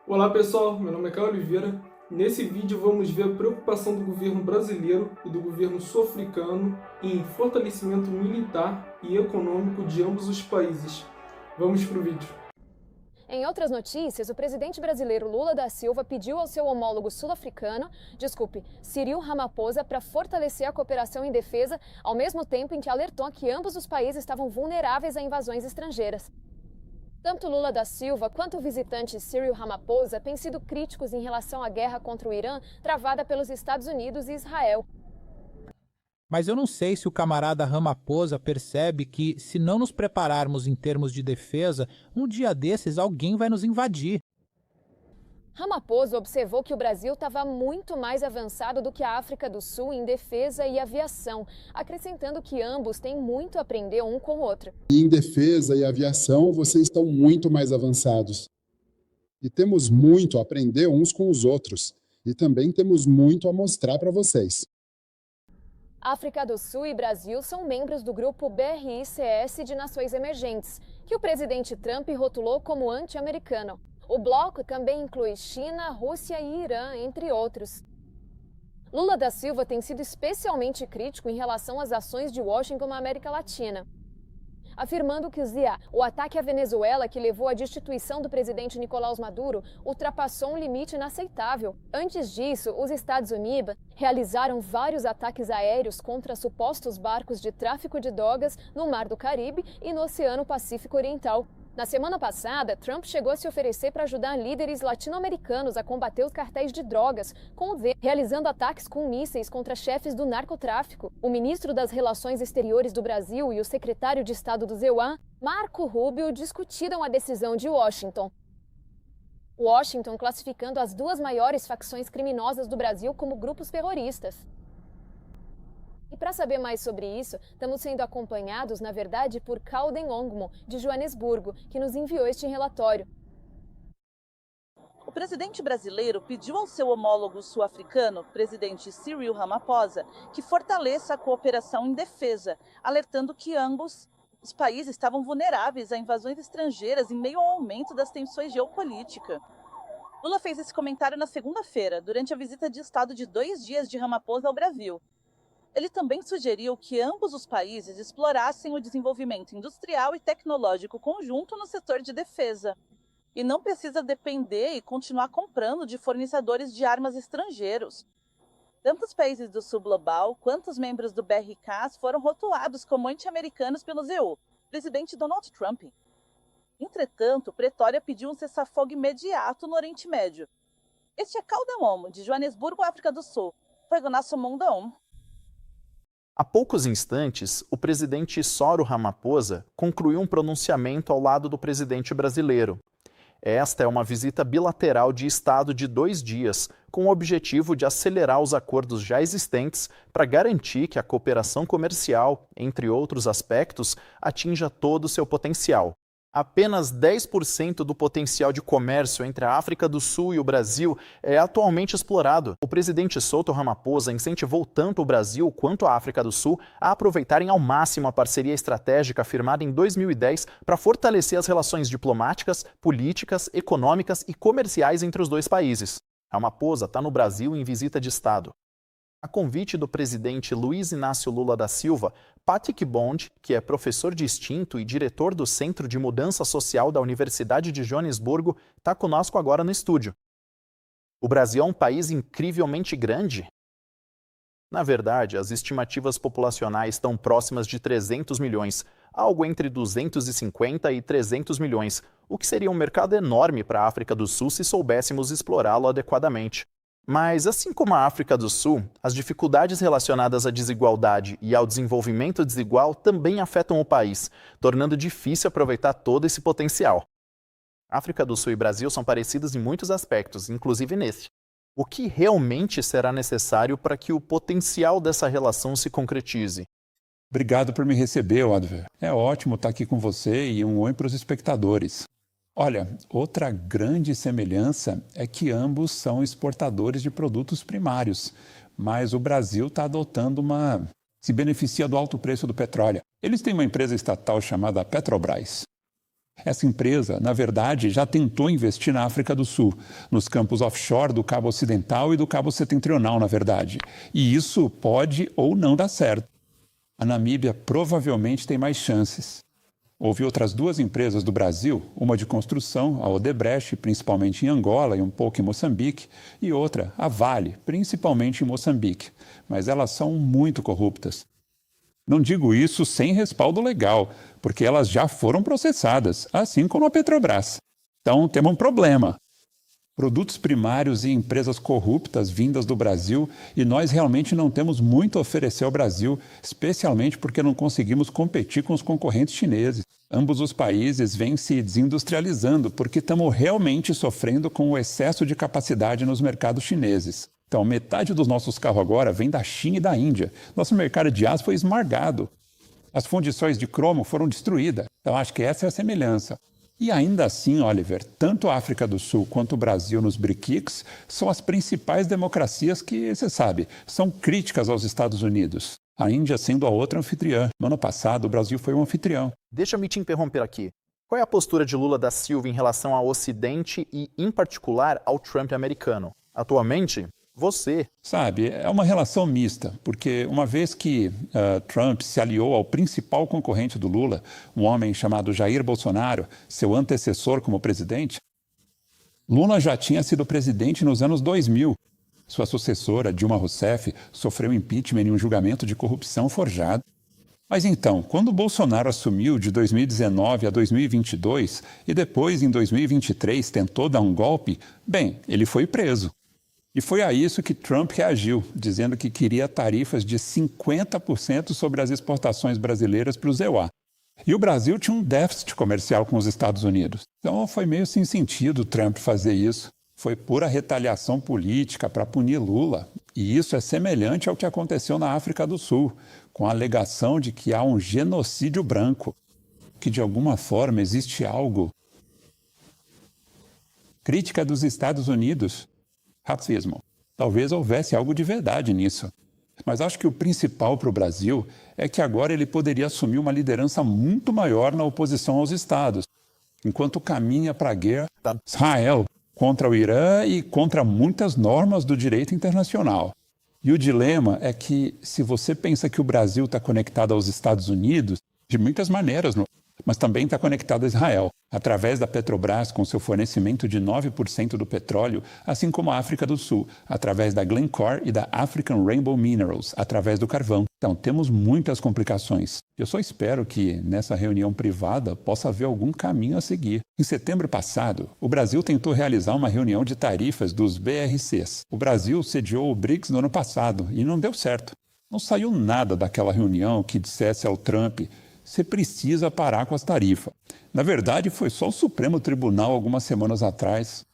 Olá pessoal, meu nome é Caio Oliveira. Nesse vídeo vamos ver a preocupação do governo brasileiro e do governo sul-africano em fortalecimento militar e econômico de ambos os países. Vamos para o vídeo. Em outras notícias, o presidente brasileiro Lula da Silva pediu ao seu homólogo sul-africano, Cyril Ramaphosa, para fortalecer a cooperação em defesa, ao mesmo tempo em que alertou que ambos os países estavam vulneráveis a invasões estrangeiras. Tanto Lula da Silva quanto o visitante Cyril Ramaphosa têm sido críticos em relação à guerra contra o Irã travada pelos Estados Unidos e Israel. Mas eu não sei se o camarada Ramaphosa percebe que, se não nos prepararmos em termos de defesa, um dia desses alguém vai nos invadir. Ramaphosa observou que o Brasil estava muito mais avançado do que a África do Sul em defesa e aviação, acrescentando que ambos têm muito a aprender um com o outro. Em defesa e aviação, vocês estão muito mais avançados. E temos muito a aprender uns com os outros. E também temos muito a mostrar para vocês. África do Sul e Brasil são membros do grupo BRICS de Nações Emergentes, que o presidente Trump rotulou como anti-americano. O bloco também inclui China, Rússia e Irã, entre outros. Lula da Silva tem sido especialmente crítico em relação às ações de Washington na América Latina, afirmando que o ataque à Venezuela, que levou à destituição do presidente Nicolás Maduro, ultrapassou um limite inaceitável. Antes disso, os Estados Unidos realizaram vários ataques aéreos contra supostos barcos de tráfico de drogas no Mar do Caribe e no Oceano Pacífico Oriental. Na semana passada, Trump chegou a se oferecer para ajudar líderes latino-americanos a combater os cartéis de drogas, realizando ataques com mísseis contra chefes do narcotráfico. O ministro das Relações Exteriores do Brasil e o secretário de Estado do ZEUAN, Marco Rubio, discutiram a decisão de Washington. Washington classificando as duas maiores facções criminosas do Brasil como grupos terroristas. E para saber mais sobre isso, estamos sendo acompanhados, na verdade, por Calden Ongmo, de Joanesburgo, que nos enviou este relatório. O presidente brasileiro pediu ao seu homólogo sul-africano, presidente Cyril Ramaphosa, que fortaleça a cooperação em defesa, alertando que ambos os países estavam vulneráveis a invasões estrangeiras em meio ao aumento das tensões geopolíticas. Lula fez esse comentário na segunda-feira, durante a visita de Estado de 2 dias de Ramaphosa ao Brasil. Ele também sugeriu que ambos os países explorassem o desenvolvimento industrial e tecnológico conjunto no setor de defesa. E não precisa depender e continuar comprando de fornecedores de armas estrangeiros. Tanto os países do Sul Global quanto os membros do BRICS foram rotulados como anti-americanos pelo ZEU, presidente Donald Trump. Entretanto, Pretória pediu um cessar-fogo imediato no Oriente Médio. Este é Calden Ongmo, de Joanesburgo, África do Sul. Foi o nosso Mundo. Há poucos instantes, o presidente Cyril Ramaphosa concluiu um pronunciamento ao lado do presidente brasileiro. Esta é uma visita bilateral de Estado de 2 dias, com o objetivo de acelerar os acordos já existentes para garantir que a cooperação comercial, entre outros aspectos, atinja todo o seu potencial. Apenas 10% do potencial de comércio entre a África do Sul e o Brasil é atualmente explorado. O presidente Cyril Ramaphosa incentivou tanto o Brasil quanto a África do Sul a aproveitarem ao máximo a parceria estratégica firmada em 2010 para fortalecer as relações diplomáticas, políticas, econômicas e comerciais entre os dois países. Ramaphosa está no Brasil em visita de Estado. A convite do presidente Luiz Inácio Lula da Silva, Patrick Bond, que é professor distinto e diretor do Centro de Mudança Social da Universidade de Joanesburgo, está conosco agora no estúdio. O Brasil é um país incrivelmente grande? Na verdade, as estimativas populacionais estão próximas de 300 milhões, algo entre 250 e 300 milhões, o que seria um mercado enorme para a África do Sul se soubéssemos explorá-lo adequadamente. Mas, assim como a África do Sul, as dificuldades relacionadas à desigualdade e ao desenvolvimento desigual também afetam o país, tornando difícil aproveitar todo esse potencial. África do Sul e Brasil são parecidas em muitos aspectos, inclusive nesse. O que realmente será necessário para que o potencial dessa relação se concretize? Obrigado por me receber, Oliver. É ótimo estar aqui com você e um oi para os espectadores. Olha, outra grande semelhança é que ambos são exportadores de produtos primários, mas o Brasil está adotando se beneficia do alto preço do petróleo. Eles têm uma empresa estatal chamada Petrobras. Essa empresa, na verdade, já tentou investir na África do Sul, nos campos offshore do Cabo Ocidental e do Cabo Setentrional, na verdade. E isso pode ou não dar certo. A Namíbia provavelmente tem mais chances. Houve outras duas empresas do Brasil, uma de construção, a Odebrecht, principalmente em Angola e um pouco em Moçambique, e outra, a Vale, principalmente em Moçambique. Mas elas são muito corruptas. Não digo isso sem respaldo legal, porque elas já foram processadas, assim como a Petrobras. Então, temos um problema. Produtos primários e empresas corruptas vindas do Brasil, e nós realmente não temos muito a oferecer ao Brasil, especialmente porque não conseguimos competir com os concorrentes chineses. Ambos os países vêm se desindustrializando porque estamos realmente sofrendo com o excesso de capacidade nos mercados chineses. Então, metade dos nossos carros agora vem da China e da Índia. Nosso mercado de aço foi esmagado. As fundições de cromo foram destruídas. Então, acho que essa é a semelhança. E ainda assim, Oliver, tanto a África do Sul quanto o Brasil nos BRICS são as principais democracias que, você sabe, são críticas aos Estados Unidos. A Índia sendo a outra anfitriã. No ano passado, o Brasil foi um anfitrião. Deixa-me te interromper aqui. Qual é a postura de Lula da Silva em relação ao Ocidente e, em particular, ao Trump americano? Atualmente, você... Sabe, é uma relação mista, porque uma vez que Trump se aliou ao principal concorrente do Lula, um homem chamado Jair Bolsonaro, seu antecessor como presidente, Lula já tinha sido presidente nos anos 2000. Sua sucessora, Dilma Rousseff, sofreu impeachment em um julgamento de corrupção forjado. Mas então, quando Bolsonaro assumiu de 2019 a 2022 e depois, em 2023, tentou dar um golpe, bem, ele foi preso. E foi a isso que Trump reagiu, dizendo que queria tarifas de 50% sobre as exportações brasileiras para o EUA. E o Brasil tinha um déficit comercial com os Estados Unidos. Então foi meio sem sentido Trump fazer isso. Foi pura retaliação política para punir Lula. E isso é semelhante ao que aconteceu na África do Sul, com a alegação de que há um genocídio branco, que de alguma forma existe algo. Crítica dos Estados Unidos. Racismo. Talvez houvesse algo de verdade nisso. Mas acho que o principal para o Brasil é que agora ele poderia assumir uma liderança muito maior na oposição aos Estados, enquanto caminha para a guerra de Israel contra o Irã e contra muitas normas do direito internacional. E o dilema é que, se você pensa que o Brasil está conectado aos Estados Unidos, de muitas maneiras, mas também está conectado a Israel, através da Petrobras, com seu fornecimento de 9% do petróleo, assim como a África do Sul, através da Glencore e da African Rainbow Minerals, através do carvão. Então, temos muitas complicações. Eu só espero que, nessa reunião privada, possa haver algum caminho a seguir. Em setembro passado, o Brasil tentou realizar uma reunião de tarifas dos BRCs. O Brasil sediou o BRICS no ano passado e não deu certo. Não saiu nada daquela reunião que dissesse ao Trump: você precisa parar com as tarifas. Na verdade, foi só o Supremo Tribunal algumas semanas atrás.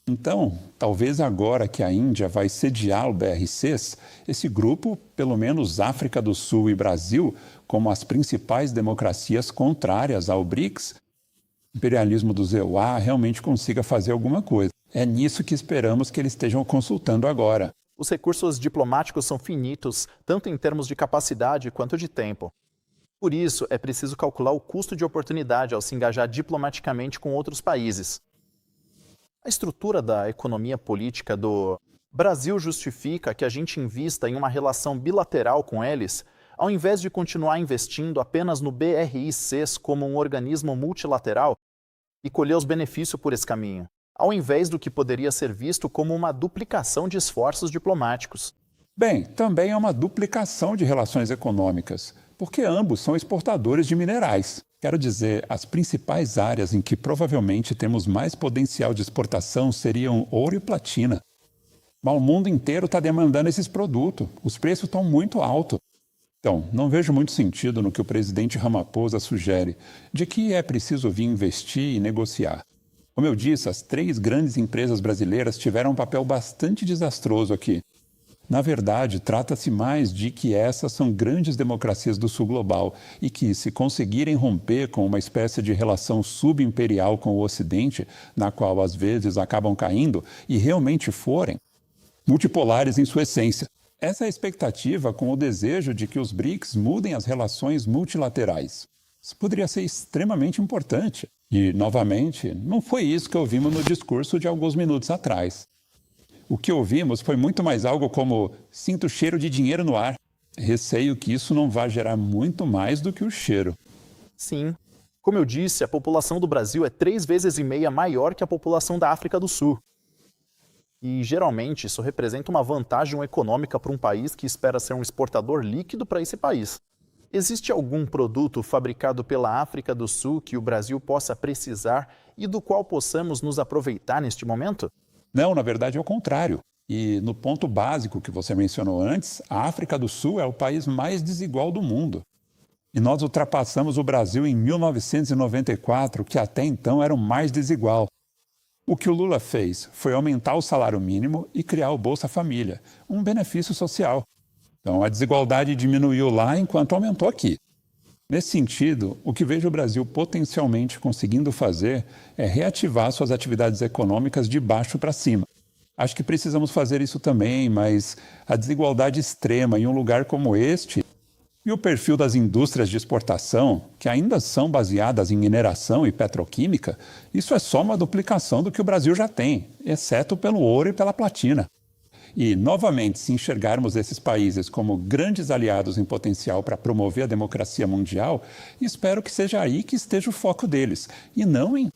Então, talvez agora que a Índia vai sediar o BRCs, esse grupo, pelo menos África do Sul e Brasil, como as principais democracias contrárias ao BRICS, o imperialismo do EUA realmente consiga fazer alguma coisa. É nisso que esperamos que eles estejam consultando agora. Os recursos diplomáticos são finitos, tanto em termos de capacidade quanto de tempo. Por isso, é preciso calcular o custo de oportunidade ao se engajar diplomaticamente com outros países. A estrutura da economia política do Brasil justifica que a gente invista em uma relação bilateral com eles, ao invés de continuar investindo apenas no BRICs como um organismo multilateral e colher os benefícios por esse caminho, ao invés do que poderia ser visto como uma duplicação de esforços diplomáticos. Bem, também é uma duplicação de relações econômicas, porque ambos são exportadores de minerais. Quero dizer, as principais áreas em que provavelmente temos mais potencial de exportação seriam ouro e platina. Mas o mundo inteiro está demandando esses produtos. Os preços estão muito altos. Então, não vejo muito sentido no que o presidente Ramaphosa sugere, de que é preciso vir investir e negociar. Como eu disse, as 3 grandes empresas brasileiras tiveram um papel bastante desastroso aqui. Na verdade, trata-se mais de que essas são grandes democracias do sul global e que, se conseguirem romper com uma espécie de relação subimperial com o Ocidente, na qual às vezes acabam caindo, e realmente forem multipolares em sua essência. Essa é a expectativa, com o desejo de que os BRICS mudem as relações multilaterais. Isso poderia ser extremamente importante. E, novamente, não foi isso que ouvimos no discurso de alguns minutos atrás. O que ouvimos foi muito mais algo como: sinto cheiro de dinheiro no ar. Receio que isso não vá gerar muito mais do que o cheiro. Sim. Como eu disse, a população do Brasil é 3,5 vezes maior que a população da África do Sul. E, geralmente, isso representa uma vantagem econômica para um país que espera ser um exportador líquido para esse país. Existe algum produto fabricado pela África do Sul que o Brasil possa precisar e do qual possamos nos aproveitar neste momento? Não, na verdade é o contrário. E no ponto básico que você mencionou antes, a África do Sul é o país mais desigual do mundo. E nós ultrapassamos o Brasil em 1994, que até então era o mais desigual. O que o Lula fez foi aumentar o salário mínimo e criar o Bolsa Família, um benefício social. Então, a desigualdade diminuiu lá enquanto aumentou aqui. Nesse sentido, o que vejo o Brasil potencialmente conseguindo fazer é reativar suas atividades econômicas de baixo para cima. Acho que precisamos fazer isso também, mas a desigualdade extrema em um lugar como este e o perfil das indústrias de exportação, que ainda são baseadas em mineração e petroquímica, isso é só uma duplicação do que o Brasil já tem, exceto pelo ouro e pela platina. E, novamente, se enxergarmos esses países como grandes aliados em potencial para promover a democracia mundial, espero que seja aí que esteja o foco deles, e não em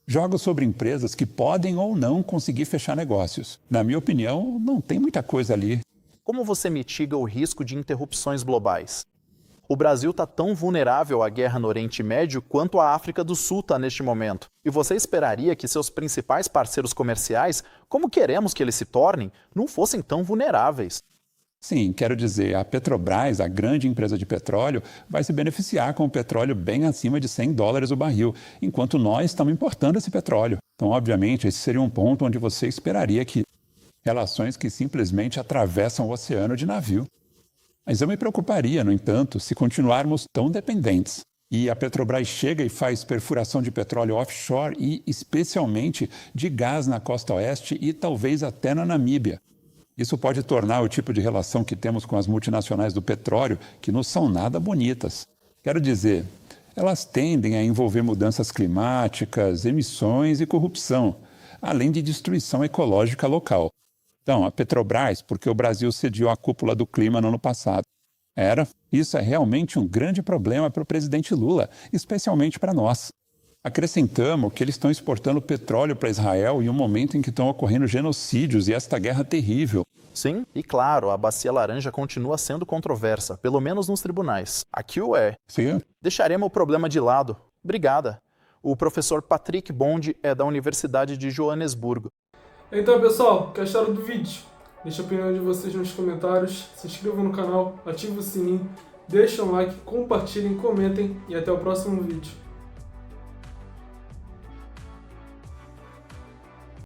jogos sobre empresas que podem ou não conseguir fechar negócios. Na minha opinião, não tem muita coisa ali. Como você mitiga o risco de interrupções globais? O Brasil está tão vulnerável à guerra no Oriente Médio quanto a África do Sul está neste momento. E você esperaria que seus principais parceiros comerciais, como queremos que eles se tornem, não fossem tão vulneráveis? Sim, quero dizer, a Petrobras, a grande empresa de petróleo, vai se beneficiar com o petróleo bem acima de $100 o barril, enquanto nós estamos importando esse petróleo. Então, obviamente, esse seria um ponto onde você esperaria que relações que simplesmente atravessam o oceano de navio. Mas eu me preocuparia, no entanto, se continuarmos tão dependentes. E a Petrobras chega e faz perfuração de petróleo offshore e, especialmente, de gás na costa oeste e talvez até na Namíbia. Isso pode tornar o tipo de relação que temos com as multinacionais do petróleo, que não são nada bonitas. Quero dizer, elas tendem a envolver mudanças climáticas, emissões e corrupção, além de destruição ecológica local. Então, a Petrobras, porque o Brasil cediu a cúpula do clima no ano passado. Isso é realmente um grande problema para o presidente Lula, especialmente para nós. Acrescentamos que eles estão exportando petróleo para Israel em um momento em que estão ocorrendo genocídios e esta guerra terrível. Sim, e claro, a Bacia Laranja continua sendo controversa, pelo menos nos tribunais. Aqui o é. Sim. Deixaremos o problema de lado. Obrigada. O professor Patrick Bond é da Universidade de Joanesburgo. Então, pessoal, que acharam do vídeo? Deixa a opinião de vocês nos comentários, se inscrevam no canal, ativem o sininho, deixem um like, compartilhem, comentem e até o próximo vídeo.